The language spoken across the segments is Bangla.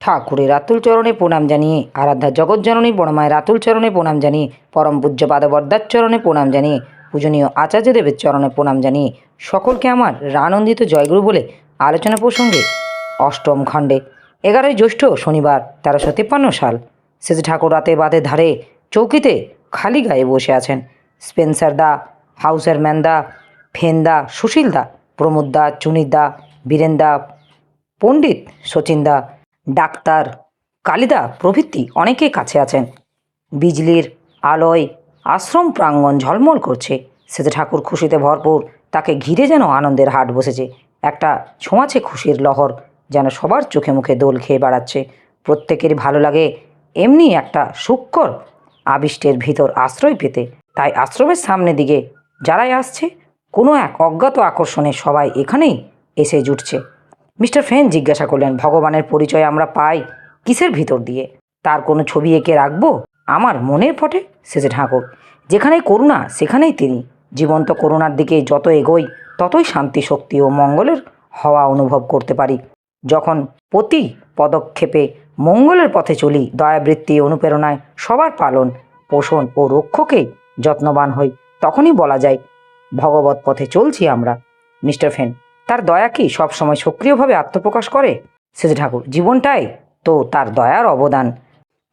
ঠাকুরের আতুল চরণে প্রণাম জানিয়ে, আরাধ্যা জগৎজননী বড়মায়ের আতুল চরণে প্রণাম জানিয়ে, পরম পূজ্য পাদবর্দার চরণে প্রণাম জানিয়ে, পূজনীয় আচার্যদেবের চরণে প্রণাম জানিয়ে সকলকে আমার রানন্দিত জয়গুরু বলে আলোচনা প্রসঙ্গে অষ্টম খণ্ডে 11ই জ্যৈষ্ঠ শনিবার 1353 সাল। সেজ ঠাকুর রাতে বাঁধের ধারে চৌকিতে খালি গায়ে বসে আছেন। স্পেন্সার দা, হাউসের ম্যানদা, ফেনদা, সুশীলদা, প্রমোদদা, চুনিদা, বীরেন্দা, পণ্ডিত শচীনদা, ডাক্তার কালিদা প্রভৃতি অনেকে কাছে আছেন। বিজলির আলোয় আশ্রম প্রাঙ্গণ ঝলমল করছে। সেজে ঠাকুর খুশিতে ভরপুর, তাকে ঘিরে যেন আনন্দের হাট বসেছে। একটা ছোঁয়াছে খুশির লহর যেন সবার চোখে মুখে দোল খেয়ে বেড়াচ্ছে। প্রত্যেকেরই ভালো লাগে এমনি একটা সূক্ষ্ম আবিষ্টের ভিতর আশ্রয় পেতে। তাই আশ্রমের সামনে দিকে যারাই আসছে, কোনো এক অজ্ঞাত আকর্ষণে সবাই এখানেই এসে জুটছে। মিস্টার ফেন জিজ্ঞাসা করলেন, ভগবানের পরিচয় আমরা পাই কিসের ভিতর দিয়ে? তার কোনো ছবি এঁকে রাখবো আমার মনের পটে? সেজে ঠাকুর, যেখানেই করুণা সেখানেই তিনি। জীবন্ত করুণার দিকে যত এগোই ততই শান্তি, শক্তি ও মঙ্গলের হওয়া অনুভব করতে পারি। যখন প্রতি পদক্ষেপে মঙ্গলের পথে চলি, দয়াবৃত্তি অনুপ্রেরণায় সবার পালন পোষণ ও রক্ষকেই যত্নবান হই, তখনই বলা যায় ভগবত পথে চলছি আমরা। মিস্টার ফেন, তার দয়া কি সবসময় সক্রিয়ভাবে আত্মপ্রকাশ করে? সেজে ঠাকুর, জীবনটাই তো তার দয়ার অবদান।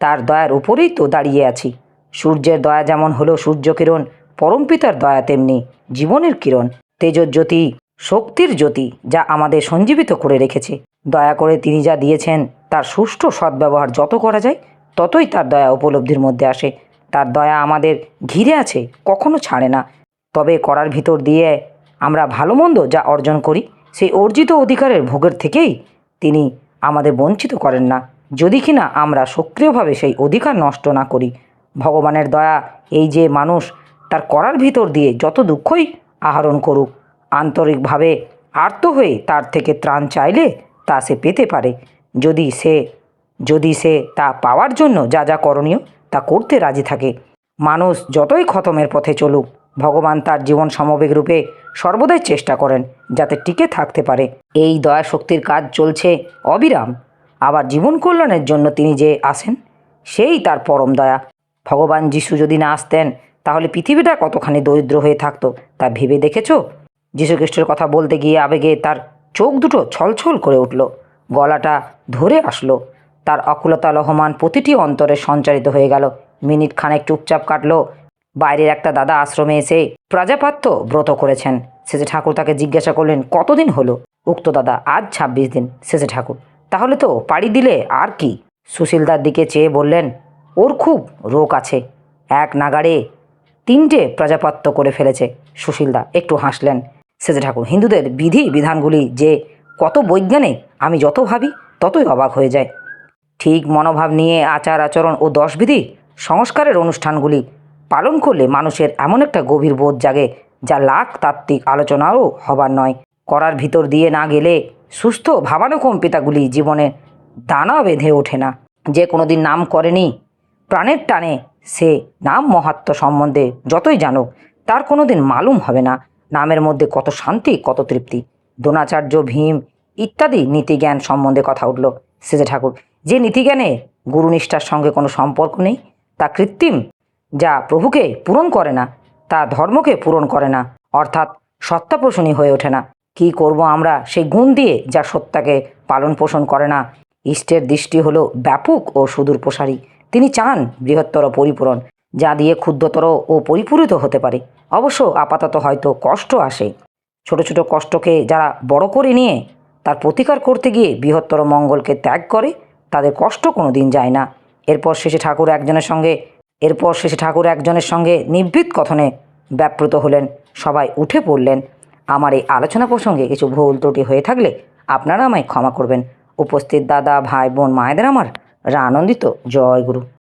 তার দয়ার উপরেই তো দাঁড়িয়ে আছি। সূর্যের দয়া যেমন হলো সূর্যকিরণ, পরমপিতার দয়া তেমনি জীবনের কিরণ, তেজজ্যোতি, শক্তির জ্যোতি, যা আমাদের সঞ্জীবিত করে রেখেছে। দয়া করে তিনি যা দিয়েছেন তার সুষ্ঠু সদ্ব্যবহার যত করা যায় ততই তার দয়া উপলব্ধির মধ্যে আসে। তার দয়া আমাদের ঘিরে আছে, কখনো ছাড়ে না। তবে করার ভিতর দিয়ে আমরা ভালো মন্দ যা অর্জন করি, সেই অর্জিত অধিকারের ভোগের থেকেই তিনি আমাদের বঞ্চিত করেন না, যদি কিনা আমরা সক্রিয়ভাবে সেই অধিকার নষ্ট না করি। ভগবানের দয়া এই যে মানুষ তার করার ভিতর দিয়ে যত দুঃখই আহরণ করুক, আন্তরিকভাবে আর্ত হয়ে তার থেকে ত্রাণ চাইলে তা সে পেতে পারে, যদি সে তা পাওয়ার জন্য যা যা করণীয় তা করতে রাজি থাকে। মানুষ যতই খতমের পথে চলুক, ভগবান তার জীবন সমবেগ রূপে সর্বদাই চেষ্টা করেন যাতে টিকে থাকতে পারে। এই দয়া শক্তির কাজ চলছে অবিরাম। আবার জীবন কল্যাণের জন্য তিনি যে আসেন, সেই তার পরম দয়া। ভগবান যিশু যদি না আসতেন তাহলে পৃথিবীটা কতখানি দরিদ্র হয়ে থাকতো তা ভেবে দেখেছ? যীশুখ্রিস্টের কথা বলতে গিয়ে আবেগে তার চোখ দুটো ছলছল করে উঠল, গলাটা ধরে আসলো। তার অকুলতা লহমান প্রতিটি অন্তরে সঞ্চারিত হয়ে গেল। মিনিট খানেক চুপচাপ কাটলো। বাইরের একটা দাদা আশ্রমে এসে প্রাজাপাত্য ব্রত করেছেন। সেজে ঠাকুর তাকে জিজ্ঞাসা করলেন, কতদিন হলো? উক্ত দাদা, আজ 26 দিন। সেজে ঠাকুর, তাহলে তো পাড়ি দিলে আর কি? সুশীলদার দিকে চেয়ে বললেন, ওর খুব রোগ আছে, এক নাগাড়ে 3টে প্রজাপত্য করে ফেলেছে। সুশীলদা একটু হাসলেন। সেজে ঠাকুর, হিন্দুদের বিধি বিধানগুলি যে কত বৈজ্ঞানিক, আমি যত ভাবি ততই অবাক হয়ে যায়। ঠিক মনোভাব নিয়ে আচার আচরণ ও 10 বিধি সংস্কারের অনুষ্ঠানগুলি পালন করলে মানুষের এমন একটা গভীর বোধ জাগে যা লাখ তাত্ত্বিক আলোচনাও হবার নয়। করার ভিতর দিয়ে না গেলে সুস্থ ভাবানুকম্পিতাগুলি জীবনে দানা বেঁধে ওঠে না। যে কোনো দিন নাম করেনি, প্রাণের টানে সে নাম মহাত্ম সম্বন্ধে যতই জানুক, তার কোনো দিন মালুম হবে না নামের মধ্যে কত শান্তি, কত তৃপ্তি। দ্রোণাচার্য, ভীম ইত্যাদি নীতিজ্ঞান সম্বন্ধে কথা উঠল। সেজে ঠাকুর, যে নীতিজ্ঞানে গুরুনিষ্ঠার সঙ্গে কোনো সম্পর্ক নেই, তা কৃত্রিম, যা প্রভুকে পূরণ করে না তা ধর্মকে পূরণ করে না, অর্থাৎ সত্তাপোষণী হয়ে ওঠে না। কি করব আমরা সেই গুণ দিয়ে যা সত্তাকে পালন পোষণ করে না? ইষ্টের দৃষ্টি হলো ব্যাপক ও সুদূর প্রসারী। তিনি চান বৃহত্তর পরিপূরণ, যা দিয়ে ক্ষুদ্রতর ও পরিপূরিত হতে পারে। অবশ্য আপাতত হয়তো কষ্ট আসে। ছোট ছোট কষ্টকে যারা বড় করে নিয়ে তার প্রতিকার করতে গিয়ে বৃহত্তর মঙ্গলকে ত্যাগ করে, তাদের কষ্ট কোনো দিন যায় না। এরপর শেষে ঠাকুর একজনের সঙ্গে নিভৃত কথনে ব্যাপৃত হলেন। সবাই উঠে পড়লেন। আমার এই আলোচনা প্রসঙ্গে কিছু ভুল ত্রুটি হয়ে থাকলে আপনারা আমায় ক্ষমা করবেন। উপস্থিত দাদা, ভাই, বোন, মায়েদের আমার আনন্দিত জয় গুরু।